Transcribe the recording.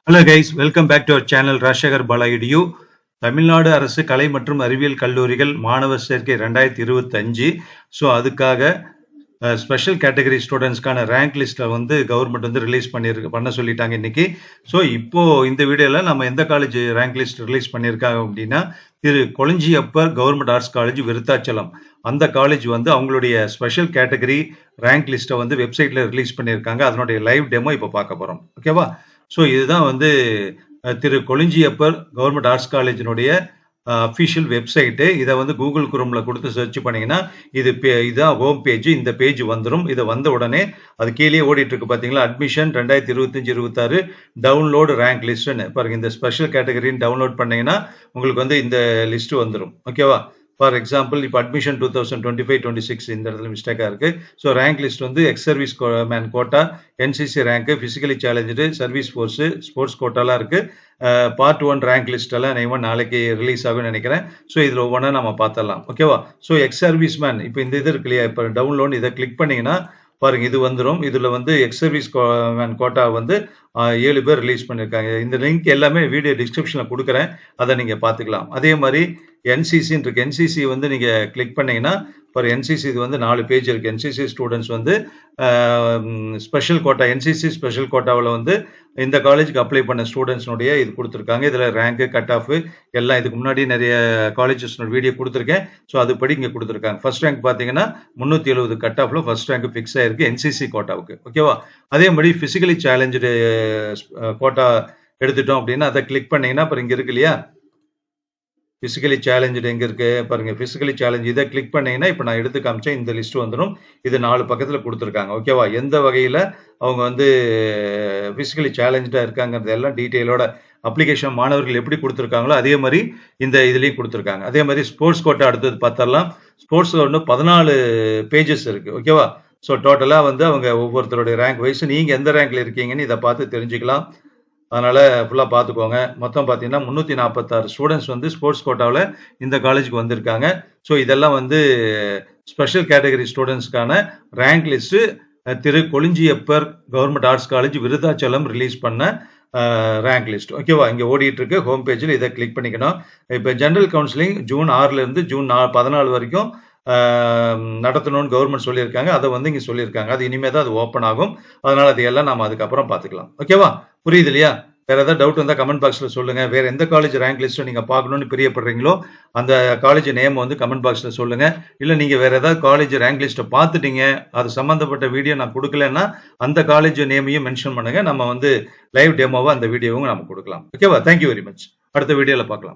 Hello guys, welcome back to our channel Rajasekar Bala இடியூ. தமிழ்நாடு அரசு கலை மற்றும் அறிவியல் கல்லூரிகள் மாணவர் சேர்க்கை 2025. ஸோ அதுக்காக ஸ்பெஷல் கேட்டகரி ஸ்டூடெண்ட்ஸ்க்கான ரேங்க் லிஸ்ட்டை வந்து கவர்மெண்ட் வந்து ரிலீஸ் பண்ண சொல்லிட்டாங்க இன்னைக்கு. ஸோ இப்போ இந்த வீடியோவில் நம்ம எந்த காலேஜ் ரேங்க் லிஸ்ட் ரிலீஸ் பண்ணியிருக்காங்க அப்படின்னா, Thiru Kolanjiappar government arts college Virudhachalam. அந்த காலேஜ் வந்து அவங்களுடைய ஸ்பெஷல் கேட்டகரி ரேங்க் லிஸ்ட்டை வந்து வெப்சைட்டில் ரிலீஸ் பண்ணியிருக்காங்க. அதனுடைய லைவ் டெமோ இப்போ பார்க்க போகிறோம். ஓகேவா? ஸோ இதுதான் வந்து திரு கொளஞ்சியப்பர் கவர்மெண்ட் ஆர்ட்ஸ் காலேஜினுடைய அஃபிஷியல் வெப்சைட்டு. இதை வந்து கூகுள் குரோமில் கொடுத்து சர்ச் பண்ணிங்கன்னா இதுதான் ஹோம் பேஜ். இந்த பேஜ் வந்துடும். இதை வந்த உடனே அது கீழே ஓடிட்டு இருக்கு பார்த்தீங்களா, அட்மிஷன் 2025-26 டவுன்லோடு ரேங்க் லிஸ்ட்டுன்னு பாருங்க. இந்த ஸ்பெஷல் கேட்டகரின்னு டவுன்லோட் பண்ணீங்கன்னா உங்களுக்கு வந்து இந்த லிஸ்ட் வந்துடும். ஓகேவா? ஃபார் எக்ஸாம்பிள் இப்போ அட்மிஷன் 2025-26 இந்த இடத்துல மிஸ்டேக்காக இருக்குது. ஸோ ரேங்க் லிஸ்ட் வந்து ex service man quota, NCC rank, physically challenged, service force, sports கோட்டாலாம் இருக்குது. பார்ட் 1 ரேங்க் லிஸ்ட்டெல்லாம் நான் நாளைக்கு ரிலீஸ் ஆகும்னு நினைக்கிறேன். ஸோ இதில் ஒவ்வொன்றா நம்ம பார்த்துடலாம். ஓகேவா? ஸோ எக்ஸ் சர்வீஸ் மேன் இப்போ இந்த இது இருக்கு இல்லையா, இப்போ டவுன்லோட் இதை கிளிக் பண்ணிங்கன்னா பாருங்க இது வந்துடும். இதில் வந்து எக்ஸ் சர்வீஸ் மேன் கோட்டா வந்து 7 பேர் ரிலீஸ் பண்ணியிருக்காங்க. இந்த லிங்க் எல்லாமே வீடியோ டிஸ்கிரிப்ஷனில் கொடுக்குறேன், அதை நீங்கள் பார்த்துக்கலாம். அதே மாதிரி என்சிசின்னு இருக்கு. என்சிசி வந்து நீங்கள் கிளிக் பண்ணீங்கன்னா ஃபார் என்சிசி இது வந்து 4 பேஜ் இருக்குது. என்சிசி ஸ்டூடெண்ட்ஸ் வந்து ஸ்பெஷல் கோட்டா, என்சிசி ஸ்பெஷல் கோட்டாவில் வந்து இந்த காலேஜுக்கு அப்ளை பண்ண ஸ்டூடெண்ட்ஸ்னுடைய இது கொடுத்துருக்காங்க. இதில் ரேங்க்கு, கட் ஆஃப் எல்லாம் இதுக்கு முன்னாடி நிறைய காலேஜஸ்னோட வீடியோ கொடுத்துருக்கேன். ஸோ அதுபடி இங்கே கொடுத்துருக்காங்க. ஃபர்ஸ்ட் ரேங்க் பார்த்தீங்கன்னா 370 கட் ஆஃபில் ஃபர்ஸ்ட் ரேங்க் ஃபிக்ஸ் ஆயிருக்கு என்சிசி கோட்டாவுக்கு. ஓகேவா? அதே மாதிரி ஃபிசிக்கலி சேலஞ்சு கோட்டா எடுத்துட்டோம் அப்படின்னா அதை கிளிக் பண்ணீங்கன்னா அப்புறம் இங்கே இருக்கு இல்லையா, ஃபிசிக்கலி சேலஞ்சு எங்கே இருக்குது பாருங்கள். ஃபிசிக்கலி சேலஞ்சு இதை கிளிக் பண்ணிங்கன்னா இப்போ நான் எடுத்து காமிச்சேன் இந்த லிஸ்ட் வந்துடும். இது 4 பக்கத்தில் கொடுத்துருக்காங்க. ஓகேவா? எந்த வகையில் அவங்க வந்து ஃபிசிக்கலி சேலஞ்சாக இருக்காங்கிறது எல்லாம் டீட்டெயிலோட அப்ளிகேஷன் மாணவர்கள் எப்படி கொடுத்துருக்காங்களோ அதே மாதிரி இந்த இதுலேயும் கொடுத்துருக்காங்க. அதே மாதிரி ஸ்போர்ட்ஸ் கோட்டா அடுத்தது பார்த்தரலாம். ஸ்போர்ட்ஸ் ஒன்று 14 பேஜஸ் இருக்குது. ஓகேவா? ஸோ டோட்டலாக வந்து அவங்க ஒவ்வொருத்தருடைய ரேங்க் வைஸ் நீங்கள் எந்த ரேங்க்ல இருக்கீங்கன்னு இதை பார்த்து தெரிஞ்சுக்கலாம். அதனால் ஃபுல்லாக பார்த்துக்கோங்க. மொத்தம் பார்த்தீங்கன்னா 346 ஸ்டூடெண்ட்ஸ் வந்து ஸ்போர்ட்ஸ் கோட்டாவில் இந்த காலேஜுக்கு வந்திருக்காங்க. ஸோ இதெல்லாம் வந்து ஸ்பெஷல் கேட்டகரி ஸ்டூடெண்ட்ஸ்க்கான rank list Thiru Kolanjiappar government arts college Virudhachalam release பண்ண ரேங்க் லிஸ்ட். ஓகேவா? இங்கே ஓடிட்டு இருக்கு ஹோம் பேஜில். இதை கிளிக் பண்ணிக்கணும். இப்போ ஜென்ரல் கவுன்சிலிங் ஜூன் 6லேருந்து ஜூன் 14 வரைக்கும் நடத்தணும்னு கவர்மெண்ட் சொல்லியிருக்காங்க. அதை வந்து இங்கே சொல்லியிருக்காங்க. அது இனிமேல் தான் அது ஓப்பன் ஆகும். அதனால் அது எல்லாம் நம்ம அதுக்கப்புறம் பார்த்துக்கலாம். ஓகேவா? புரியுது இல்லையா? வேறு ஏதாவது டவுட் வந்தால் கமெண்ட் பாக்ஸில் சொல்லுங்கள். வேறு எந்த காலேஜ் ரேங்க் லிஸ்ட்டை நீங்கள் பார்க்கணுன்னு பிரியப்படுறீங்களோ அந்த காலேஜ் நேம் வந்து கமெண்ட் பாக்ஸில் சொல்லுங்கள். இல்லை நீங்கள் வேறு ஏதாவது காலேஜ் ரேங்க் லிஸ்ட்டை பார்த்துட்டீங்க, அது சம்மந்தப்பட்ட வீடியோ நான் கொடுக்கலன்னா அந்த காலேஜ் நேமையும் மென்ஷன் பண்ணுங்கள். நம்ம வந்து லைவ் டெமோவாக அந்த வீடியோவும் நம்ம கொடுக்கலாம். ஓகேவா? Thank you very much. அடுத்த வீடியோவில் பார்க்கலாம்.